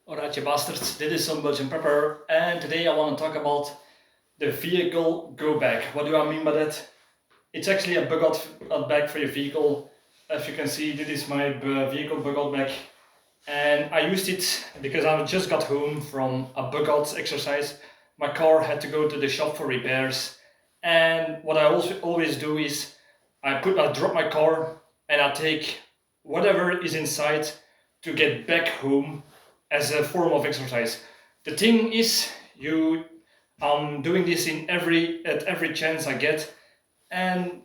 Alright, you bastards, this is Some-Belgian-prepper, and today I want to talk about the vehicle go bag. What do I mean by that? It's actually a bug out bag for your vehicle. As you can see, this is my vehicle bug out bag, and I used it because I just got home from a bug out exercise. My car had to go to the shop for repairs, and what I also always do is I drop my car and I take whatever is inside to get back home as a form of exercise. The thing is, I'm doing this at every chance I get, and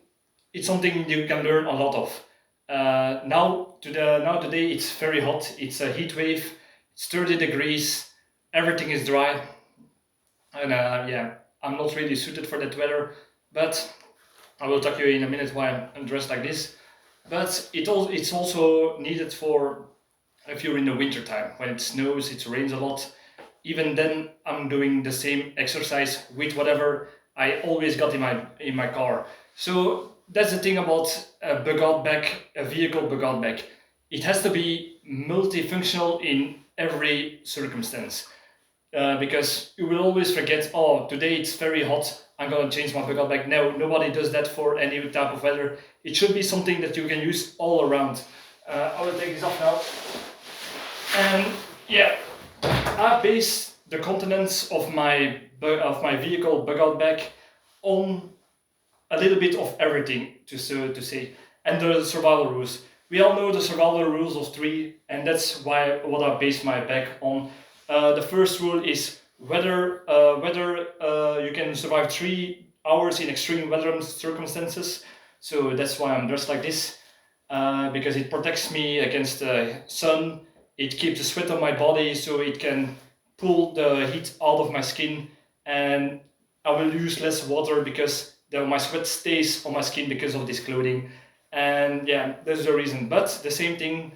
it's something you can learn a lot of. Now today it's very hot. It's a heat wave. It's 30 degrees. Everything is dry, and yeah, I'm not really suited for that weather. But I will talk you in a minute why I'm dressed like this. But it's also needed for if you're in the winter time when it snows, it rains a lot. Even then, I'm doing the same exercise with whatever I always got in my car. So that's the thing about a bug out bag, a vehicle bug out bag. It has to be multifunctional in every circumstance. Because you will always forget, oh, today it's very hot, I'm gonna change my bug out bag. No, nobody does that for any type of weather. It should be something that you can use all around. I will take this off now. And yeah, I base the contents of my vehicle bug out bag on a little bit of everything, to say, and the survival rules. We all know the survival rules of three, and that's what I base my bag on. The first rule is whether you can survive 3 hours in extreme weather circumstances. So that's why I'm dressed like this, because it protects me against the sun. It keeps the sweat on my body, so it can pull the heat out of my skin, and I will use less water because my sweat stays on my skin because of this clothing. And yeah, that's the reason. But the same thing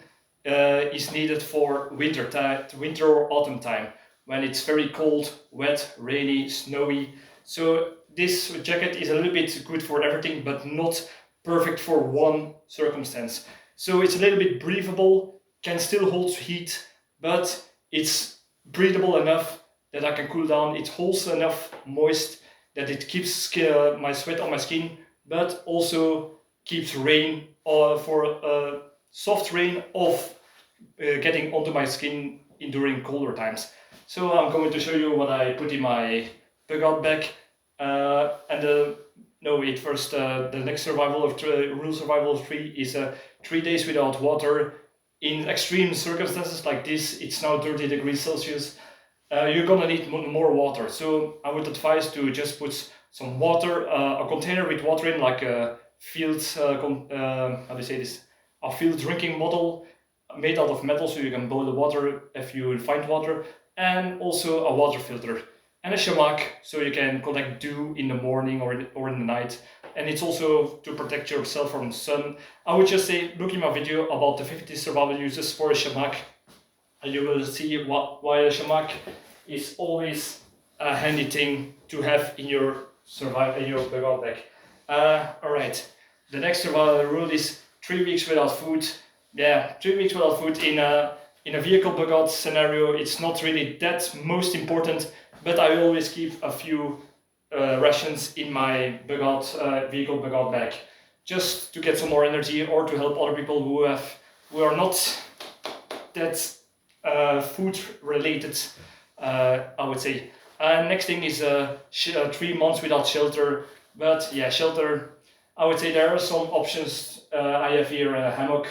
is needed for winter or autumn time, when it's very cold, wet, rainy, snowy. So this jacket is a little bit good for everything, but not perfect for one circumstance. So it's a little bit breathable, can still hold heat, but it's breathable enough that I can cool down. It holds enough moist that it keeps my sweat on my skin, but also keeps rain for soft rain off getting onto my skin during colder times. So I'm going to show you what I put in my bug out bag. No, wait, first, the next rule survival of 3 is 3 days without water. In extreme circumstances like this, it's now 30 degrees Celsius. You're gonna need more water. So I would advise to just put some water, a container with water in, like a field, how do you say this? A field drinking bottle made out of metal, so you can boil the water if you find water, and also a water filter and a hammock, so you can collect dew in the morning or in the night. And it's also to protect yourself from the sun. I would just say, look in my video about the 50 survival uses for a hammock, and you will see why a hammock is always a handy thing to have in your bug out bag. All right, the next survival rule is 3 weeks without food. Yeah, 3 weeks without food in a vehicle bug out scenario, it's not really that most important, but I always keep a few rations in my vehicle bug out bag, just to get some more energy or to help other people who are not that food related, I would say. Next thing is 3 months without shelter. But yeah, shelter, I would say there are some options. I have here a hammock,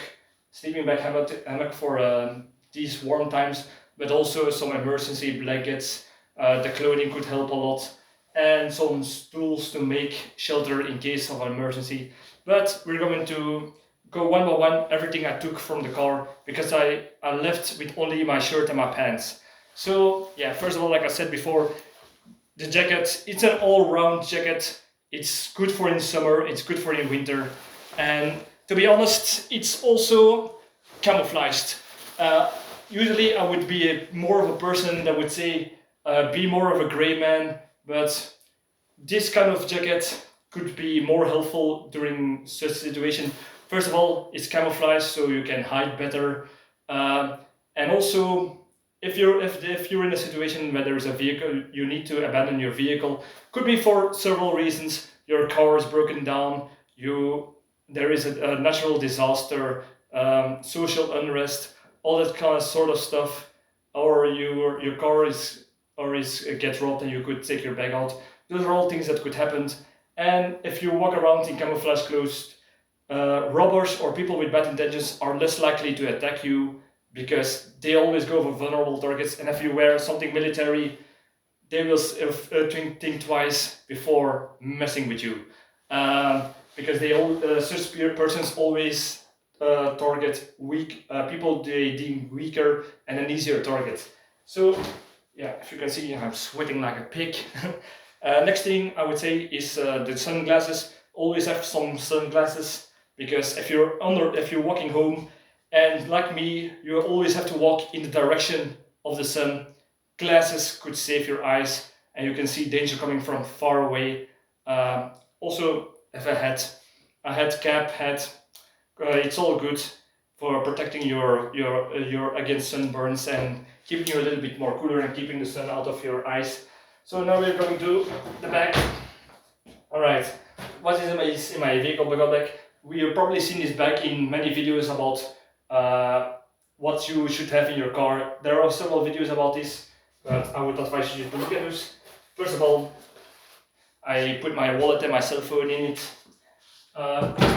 sleeping bag hammock for these warm times, but also some emergency blankets. The clothing could help a lot, and some tools to make shelter in case of an emergency. But we're going to go one by one, everything I took from the car, because I left with only my shirt and my pants. So yeah, first of all, like I said before, the jacket, it's an all-round jacket. It's good for in summer, it's good for in winter, and to be honest, it's also camouflaged. Usually I would be more of a person that would say be more of a gray man, but this kind of jacket could be more helpful during such situation. First of all, it's camouflage, so you can hide better, and also if you're in a situation where there is a vehicle, you need to abandon your vehicle. Could be for several reasons. Your car is broken down. There is a natural disaster, social unrest, all that kind of sort of stuff, or your car is gets robbed and you could take your bag out. Those are all things that could happen. And if you walk around in camouflage clothes, robbers or people with bad intentions are less likely to attack you because they always go for vulnerable targets. And if you wear something military, they will think twice before messing with you, because such persons always target weak people they deem weaker and an easier target. So yeah, if you can see, I'm sweating like a pig. Next thing I would say is the sunglasses. Always have some sunglasses, because if you're walking home, and like me, you always have to walk in the direction of the sun, glasses could save your eyes and you can see danger coming from far away. Also, if a hat, cap, hat, it's all good for protecting your against sunburns and keeping you a little bit more cooler and keeping the sun out of your eyes. So now we're going to the back. All right, what is in my vehicle bag? We have probably seen this bag in many videos about what you should have in your car. There are several videos about this, but I would advise you to look at those. First of all, I put my wallet and my cell phone in it.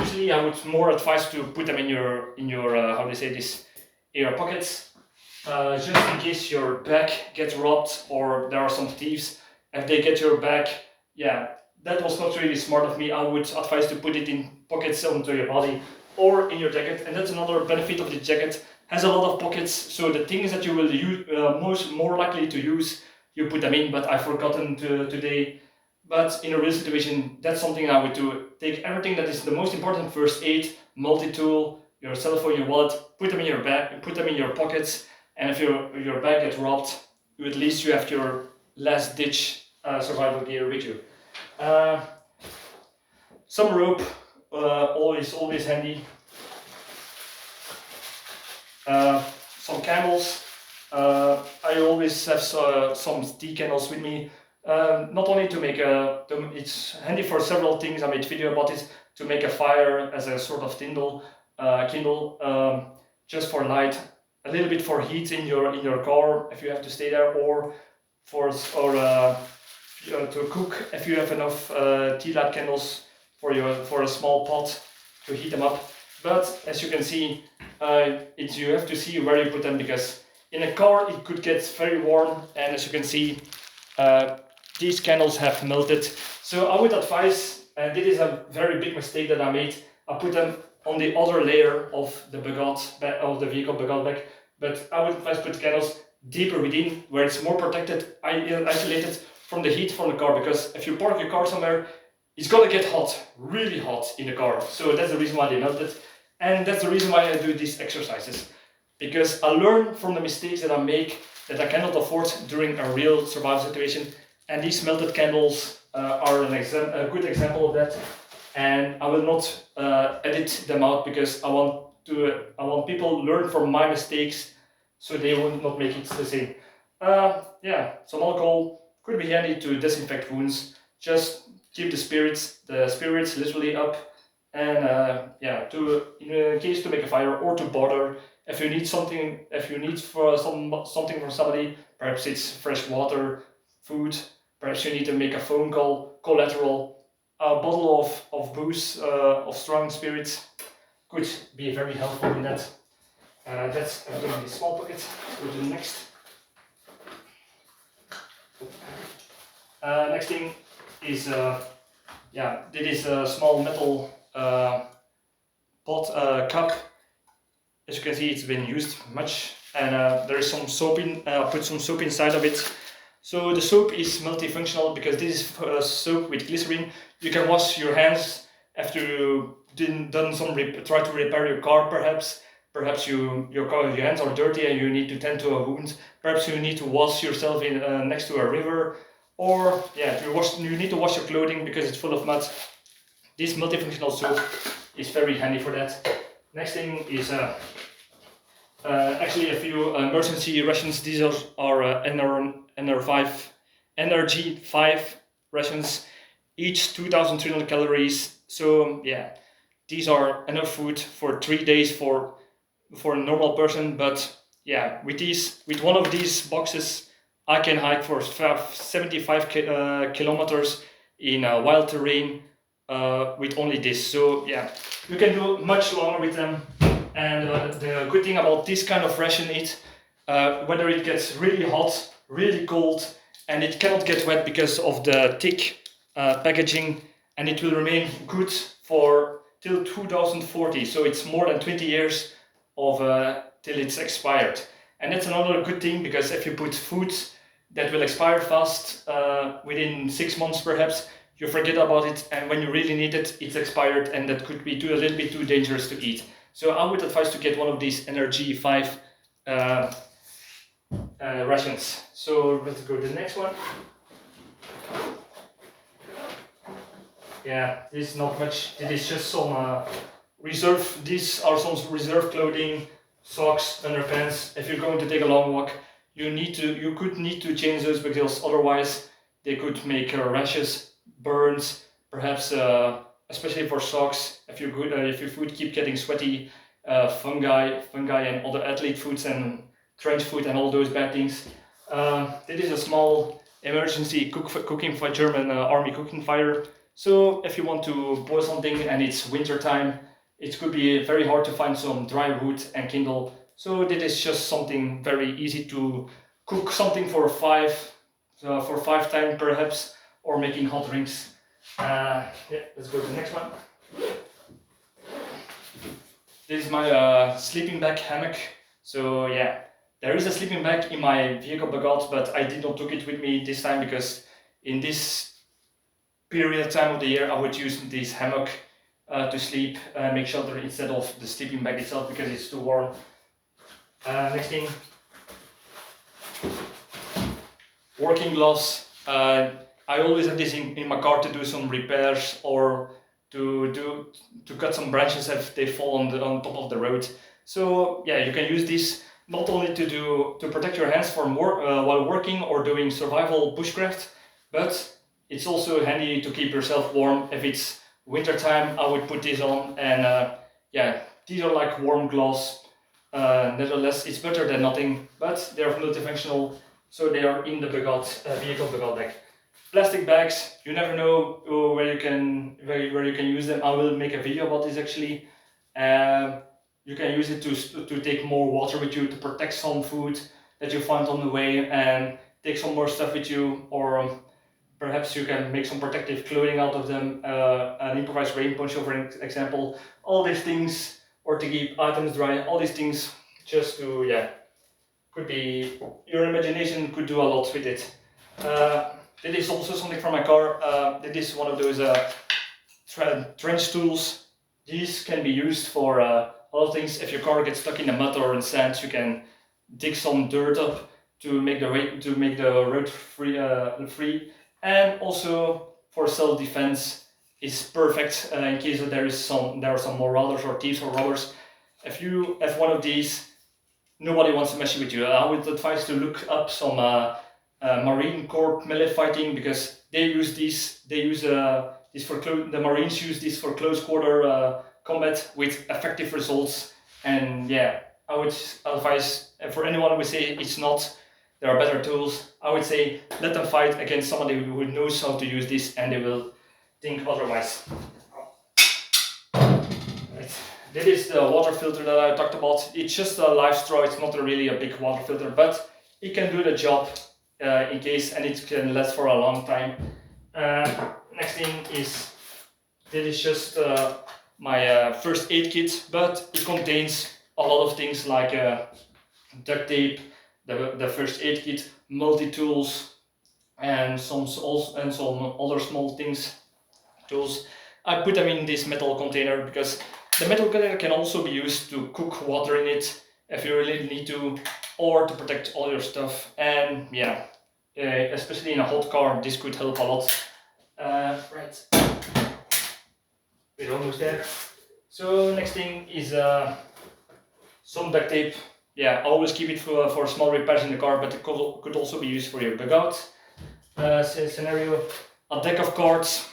Usually, I would more advise to put them in your how do you say this, in your pockets, just in case your bag gets robbed or there are some thieves. If they get your bag, yeah, that was not really smart of me. I would advise to put it in pockets onto your body or in your jacket, and that's another benefit of the jacket. Has a lot of pockets, so the things that you will use more likely to use, you put them in. But I've forgotten today. But in a real situation, that's something I would do. Take everything that is the most important: first aid, multi-tool, your cell phone, your wallet. Put them in your bag, put them in your pockets, and if your bag gets robbed, at least you have your last-ditch survival gear with you. Some rope, always handy. Some candles. I always have some tea candles with me. Not only to make it's handy for several things. I made a video about it, to make a fire as a sort of kindle, just for light, a little bit for heat in your car if you have to stay there, or to cook if you have enough tea light candles for a small pot to heat them up. But as you can see, you have to see where you put them, because in a car it could get very warm, and as you can see, these candles have melted. So I would advise, and this is a very big mistake that I made, I put them on the other layer of the vehicle bagot bag. But I would advise put candles deeper within, where it's more protected, isolated from the heat from the car, because if you park your car somewhere, it's gonna get hot, really hot in the car. So that's the reason why they melted, and that's the reason why I do these exercises, because I learn from the mistakes that I make that I cannot afford during a real survival situation. And these melted candles are a good example of that. And I will not edit them out, because I want people to learn from my mistakes, so they will not make it the same. Yeah, some alcohol could be handy to disinfect wounds. Just keep the spirits literally up, and in case to make a fire or to bother. If you need something, something from somebody, perhaps it's fresh water, food. Perhaps you need to make a phone call, collateral, a bottle of booze, of strong spirits, could be very helpful in that. That's everything in the small pocket. Go to the next. Next thing is, this is a small metal cup. As you can see, it's been used much, and there is some soap in. Put some soap inside of it. So the soap is multifunctional, because this is soap with glycerin. You can wash your hands after you try to repair your car. Perhaps your hands are dirty and you need to tend to a wound. Perhaps you need to wash yourself in next to a river, or you need to wash your clothing because it's full of mud. This multifunctional soap is very handy for that. Next thing is Actually, a few emergency rations. These are Energy 5 rations, each 2,300 calories. So yeah, these are enough food for 3 days for a normal person. But yeah, with one of these boxes, I can hike for 75 kilometers in wild terrain with only this. So yeah, you can do much longer with them. And the good thing about this kind of ration is whether it gets really hot, really cold, and it cannot get wet because of the thick packaging, and it will remain good for till 2040. So it's more than 20 years of till it's expired. And that's another good thing, because if you put foods that will expire fast within 6 months perhaps, you forget about it, and when you really need it, it's expired, and that could be a little bit too dangerous to eat. So I would advise to get one of these Energy 5 rations. So let's go to the next one. Yeah, this is not much. It is just some reserve. These are some reserve clothing, socks, underpants. If you're going to take a long walk, you could need to change those, because otherwise they could make rashes, burns, perhaps especially for socks. If your food keep getting sweaty, fungi and other athlete foods and trench food and all those bad things. This is a small emergency cooking for German army cooking fire. So if you want to boil something and it's winter time, it could be very hard to find some dry wood and kindle. So this is just something very easy to cook something for five times perhaps, or making hot drinks. Yeah, let's go to the next one. This is my sleeping bag hammock. So yeah, there is a sleeping bag in my vehicle bagot, but I did not take it with me this time, because in this period time of the year I would use this hammock to sleep, make shelter instead of the sleeping bag itself, because it's too warm. Next thing, working gloves. I always have this in my car to do some repairs, or to cut some branches if they fall on top of the road. So yeah, you can use this not only to protect your hands from while working or doing survival bushcraft, but it's also handy to keep yourself warm. If it's winter time, I would put this on, and yeah, these are like warm gloves. Nevertheless, it's better than nothing, but they are multifunctional, so they are in the vehicle bagot bag. Plastic bags, you never know where you can use them. I will make a video about this actually. You can use it to take more water with you, to protect some food that you find on the way, and take some more stuff with you, or perhaps you can make some protective clothing out of them, an improvised rain poncho for example. All these things, or to keep items dry, all these things, just to, yeah, could be, your imagination could do a lot with it. That is also something from my car. That is one of those trench tools. These can be used for a lot of things. If your car gets stuck in the mud or in sand, you can dig some dirt up to make the road free. And also for self-defense, is perfect in case that there are some marauders or thieves or robbers. If you have one of these, nobody wants to mess with you. I would advise to look up some Marine Corps melee fighting, because they use these. They use this for the Marines use this for close quarter combat with effective results. And yeah, I would advise for anyone who would say it's not, there are better tools, I would say let them fight against somebody who knows how to use this, and they will think otherwise. Right. This is the water filter that I talked about. It's just a live straw, it's not really a big water filter, but it can do the job in case, and it can last for a long time. Next thing is, this is just my first aid kit, but it contains a lot of things like duct tape, the first aid kit, multi-tools, and some other small tools. I put them in this metal container because the metal container can also be used to cook water in it if you really need to, or to protect all your stuff. And yeah, especially in a hot car, this could help a lot. Right, we're almost there. So next thing is some duct tape. yeah, I always keep it for small repairs in the car, but it could also be used for your bug out scenario. A deck of cards,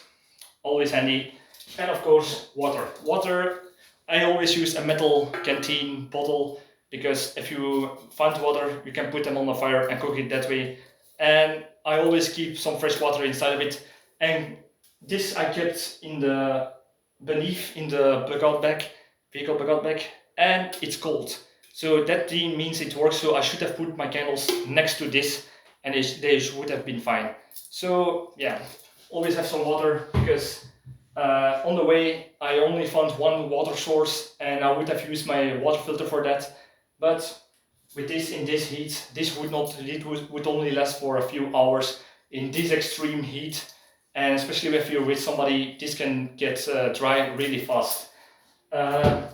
always handy, and of course water. Water, I always use a metal canteen bottle, because if you find water, you can put them on the fire and cook it that way. And I always keep some fresh water inside of it. And this I kept in the beneath in the bug out bag, vehicle bug out bag, and it's cold. So that thing means it works. So I should have put my candles next to this, and they would have been fine. So yeah, always have some water, because on the way I only found one water source, and I would have used my water filter for that. But with this, in this heat, this would not, it would only last for a few hours in this extreme heat. And especially if you're with somebody, this can get dry really fast. Oh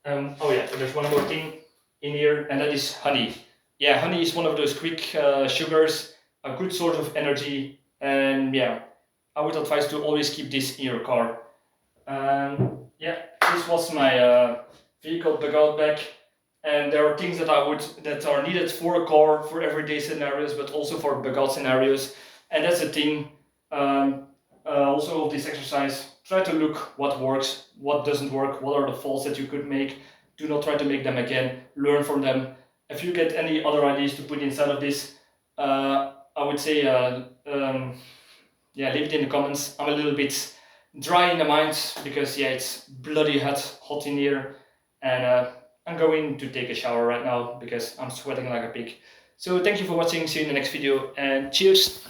yeah, there's one more thing in here, and that is honey. Yeah, honey is one of those quick sugars, a good source of energy, and yeah, I would advise to always keep this in your car. Yeah, this was my vehicle bug out bag, and there are things that that are needed for a car for everyday scenarios, but also for bug out scenarios, and that's the thing. Also of this exercise, try to look what works, what doesn't work, what are the faults that you could make. Do not try to make them again, learn from them. If you get any other ideas to put inside of this, I would say yeah, leave it in the comments. I'm a little bit dry in the mind, because yeah, it's bloody hot in here, and I'm going to take a shower right now because I'm sweating like a pig. So thank you for watching, see you in the next video, and cheers!